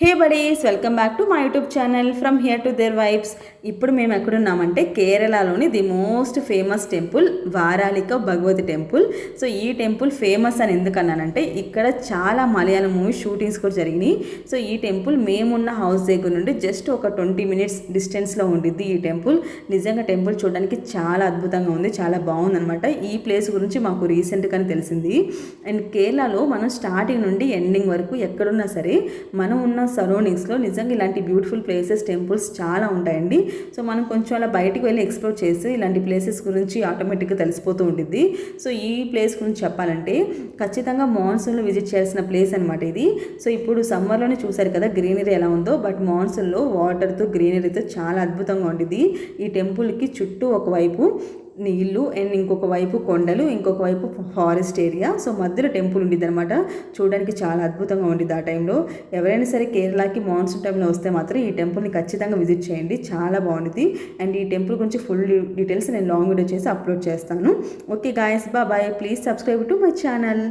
Hey buddies, welcome back to my YouTube channel from here to there vibes. ఇప్పుడు మేము ఎక్కడున్నామంటే కేరళలోని the most famous temple వారాలిక Bhagavathi temple. So ఈ temple famous అని ఎందుకన్నానంటే ఇక్కడ చాలా మలయాళం మూవీ షూటింగ్స్ కూడా జరిగినాయి. సో ఈ టెంపుల్ మేమున్న హౌస్ దగ్గర నుండి జస్ట్ ఒక 20 మినిట్స్ డిస్టెన్స్లో ఉండిద్ది ఈ టెంపుల్. నిజంగా టెంపుల్ చూడడానికి చాలా అద్భుతంగా ఉంది, చాలా బాగుందనమాట. ఈ ప్లేస్ గురించి మాకు రీసెంట్గానే తెలిసింది. అండ్ కేరళలో మనం స్టార్టింగ్ నుండి ఎండింగ్ వరకు ఎక్కడున్నా సరే మనం ఉన్న సరౌండింగ్స్లో నిజంగా ఇలాంటి బ్యూటిఫుల్ ప్లేసెస్, టెంపుల్స్ చాలా ఉంటాయండి. సో మనం కొంచెం అలా బయటికి వెళ్ళి ఎక్స్ప్లోర్ చేసి ఇలాంటి ప్లేసెస్ గురించి ఆటోమేటిక్గా తెలిసిపోతూ ఉంటుంది. సో ఈ ప్లేస్ గురించి చెప్పాలంటే ఖచ్చితంగా మాన్సూన్లో విజిట్ చేయాల్సిన ప్లేస్ అనమాట ఇది. సో ఇప్పుడు సమ్మర్లోనే చూసారు కదా గ్రీనరీ ఎలా ఉందో, బట్ మాన్సూన్లో వాటర్తో గ్రీనరీతో చాలా అద్భుతంగా ఉంటుంది. ఈ టెంపుల్కి చుట్టూ ఒకవైపు నీళ్ళు అండ్ ఇంకొక వైపు కొండలు, ఇంకొక వైపు ఫారెస్ట్ ఏరియా. సో మధ్యలో టెంపుల్ ఉండిద్ది అనమాట. చూడడానికి చాలా అద్భుతంగా ఉండిద్ది ఆ టైంలో. ఎవరైనా సరే కేరళకి మాన్సూన్ టైంలో వస్తే మాత్రం ఈ టెంపుల్ని ఖచ్చితంగా విజిట్ చేయండి, చాలా బాగుంటుంది. అండ్ ఈ టెంపుల్ గురించి ఫుల్ డీటెయిల్స్ నేను లాంగ్ వీడియో చేసి అప్లోడ్ చేస్తాను. Okay guys, bye. Please subscribe to my channel.